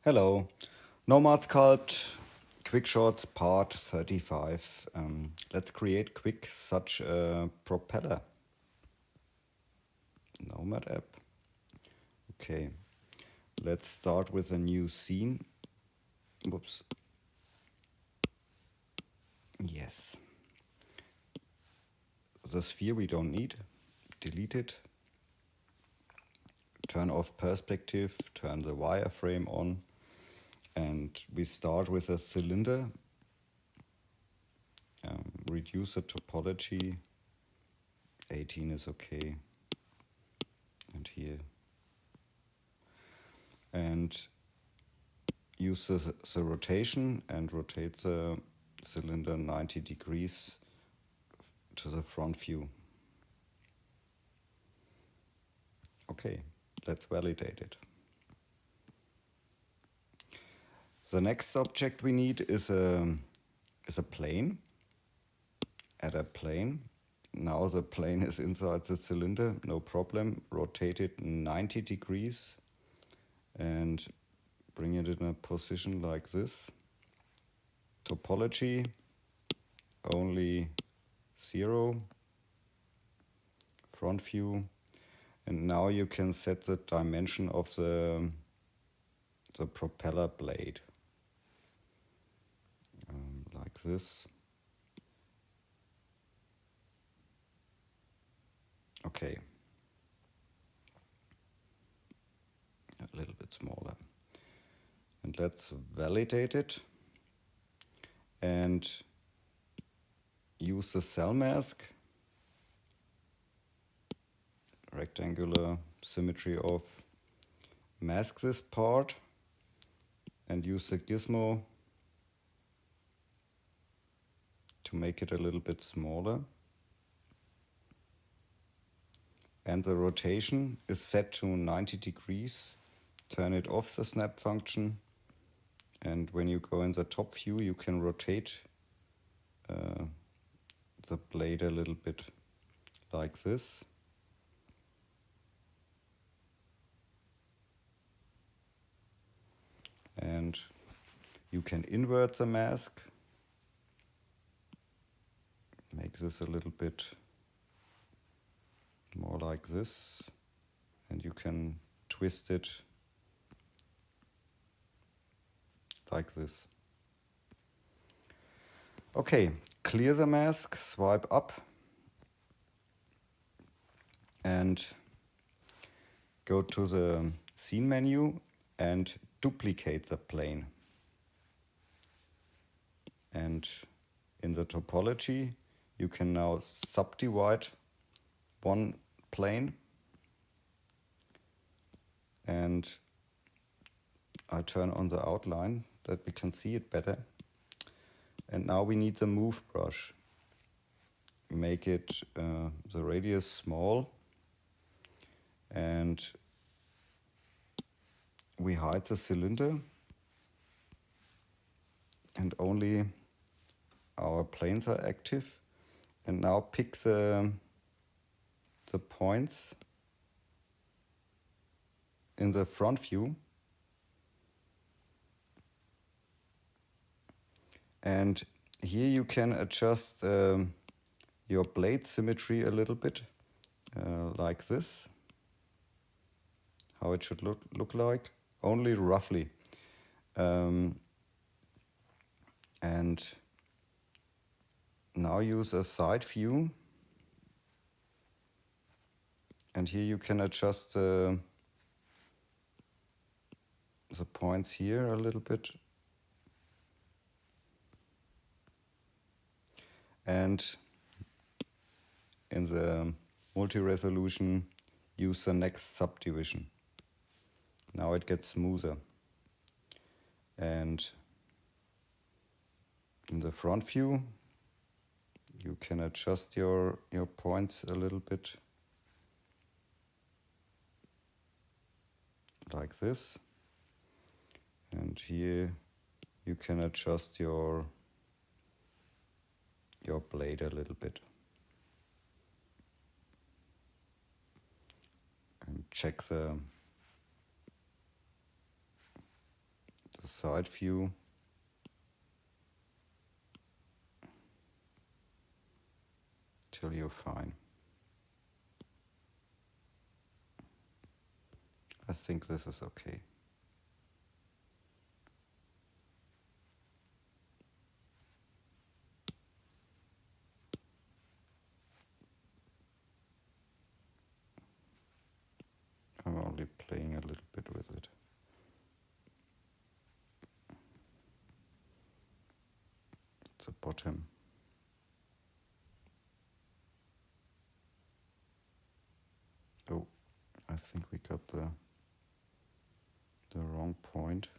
Hello, Nomad Sculpt, Quickshots part 35. Let's create quick such a propeller. Nomad app. Okay, let's start with a new scene. Whoops. Yes. The sphere we don't need. Delete it. Turn off perspective, turn the wireframe on. And we start with a cylinder. Reduce the topology. 18 is okay. And here. And use the rotation and rotate the cylinder 90 degrees to the front view. Okay, let's validate it. The next object we need is a plane. Add a plane. Now the plane is inside the cylinder, no problem. Rotate it 90 degrees and bring it in a position like this. Topology only 0. Front view. And now you can set the dimension of the propeller blade. Like this. Okay. A little bit smaller. And let's validate it. And use the cell mask. Rectangular symmetry off. Mask this part. And use the gizmo to make it a little bit smaller. And the rotation is set to 90 degrees. Turn it off the snap function. And when you go in the top view, you can rotate the blade a little bit like this. And you can invert the mask. Make this a little bit more like this. And you can twist it like this. Okay, clear the mask, swipe up. And go to the scene menu and duplicate the plane. And in the topology, you can now subdivide one plane. And I turn on the outline that we can see it better. And now we need the move brush. Make it the radius small. And we hide the cylinder. And only our planes are active. And now pick the points in the front view. And here you can adjust your blade symmetry a little bit, like this. How it should look like, only roughly. And now use a side view. And here you can adjust the points here a little bit. And in the multi-resolution, use the next subdivision. Now it gets smoother. And in the front view, you can adjust your points a little bit. Like this. And here you can adjust your blade a little bit. And check the side view. Till you're fine. I think this is okay. I'm only playing a little bit with it. The bottom. Oh, I think we got the wrong point.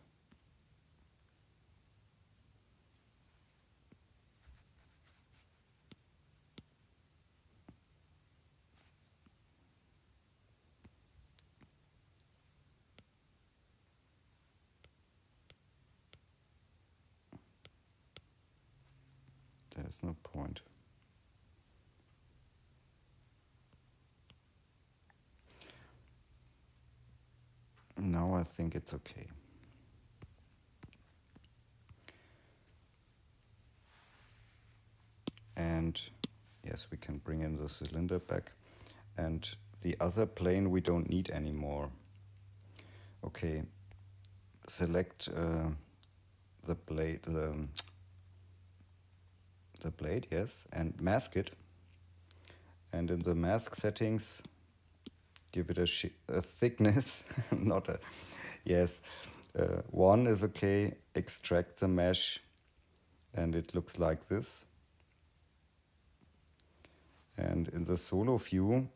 There's no point. Now I think it's okay. And yes, we can bring in the cylinder back. And the other plane we don't need anymore. Okay, select the blade, the blade, yes, and mask it. And in the mask settings, give it a thickness, not a, yes, 1 is okay. Extract the mesh, and it looks like this. And in the solo view,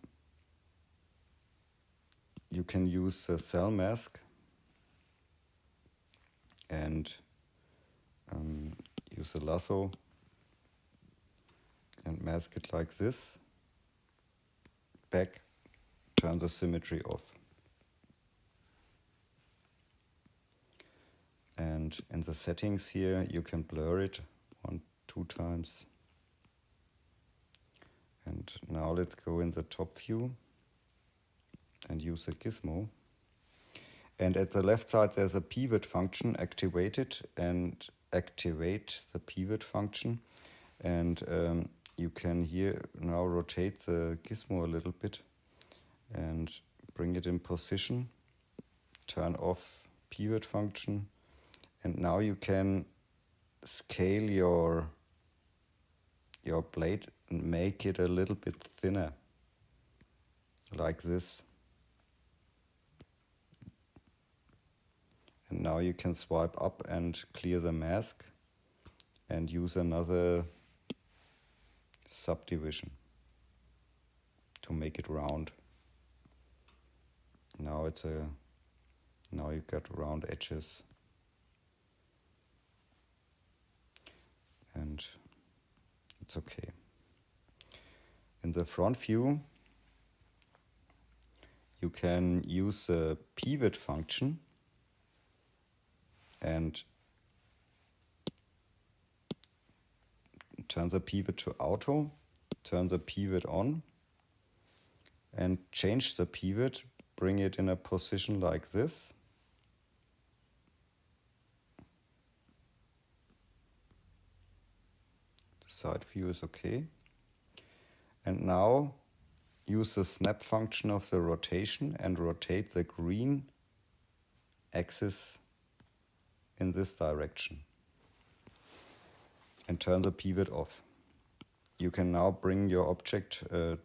you can use the cell mask and use a lasso and mask it like this. Back, turn the symmetry off. And in the settings here, you can blur it 1, 2 times. And now let's go in the top view and use a gizmo. And at the left side, there's a pivot function. Activate it and activate the pivot function. And you can here now rotate the gizmo a little bit and bring it in position. Turn off pivot function. And now you can scale your blade and make it a little bit thinner, like this. And now you can swipe up and clear the mask and use another subdivision to make it round. Now now you've got round edges. And it's okay. In the front view, you can use the pivot function and turn the pivot to auto, turn the pivot on, and change the pivot, bring it in a position like this. The side view is okay. And now use the snap function of the rotation and rotate the green axis in this direction. And turn the pivot off. You can now bring your object, a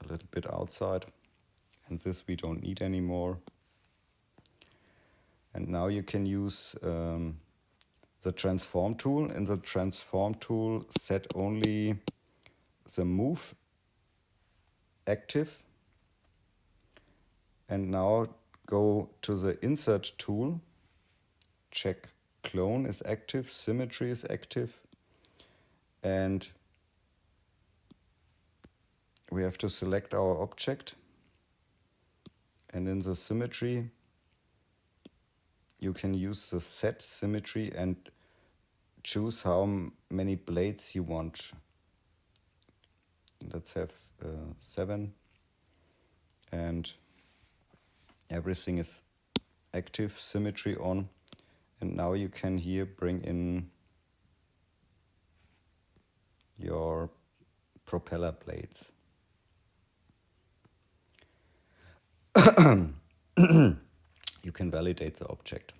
little bit outside, and this we don't need anymore. And now you can use the transform tool. In the transform tool, set only the move active, and now go to the insert tool, check clone is active, symmetry is active, and we have to select our object. And in the symmetry, you can use the set symmetry and choose how many blades you want. Let's have 7. And Everything is active, symmetry on, and now you can here bring in your propeller blades. You can validate the object.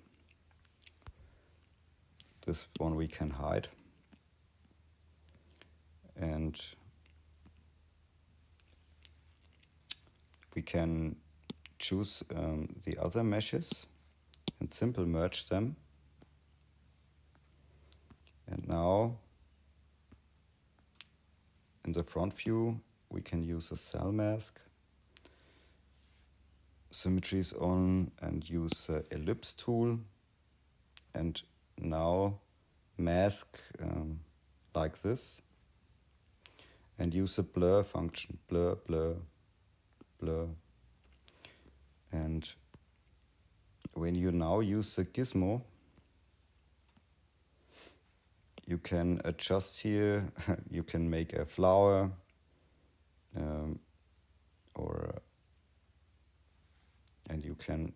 This one we can hide, and we can choose the other meshes and simple merge them. And now in the front view we can use a cell mask, symmetry is on, and use the ellipse tool, and now mask like this, and use the blur function, blur, blur, blur. And when you now use the gizmo, you can adjust here. You can make a flower, and you can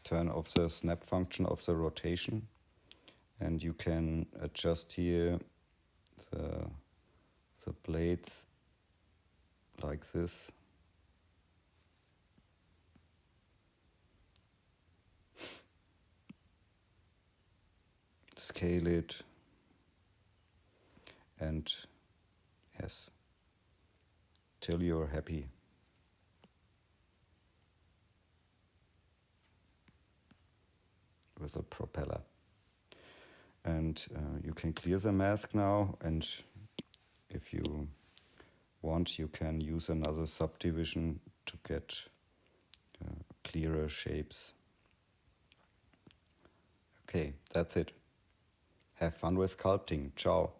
turn off the snap function of the rotation, and you can adjust here the blades like this. Scale it, and yes, till you're happy. With a propeller. And you can clear the mask now, and if you want you can use another subdivision to get clearer shapes. Okay, that's it. Have fun with sculpting. Ciao.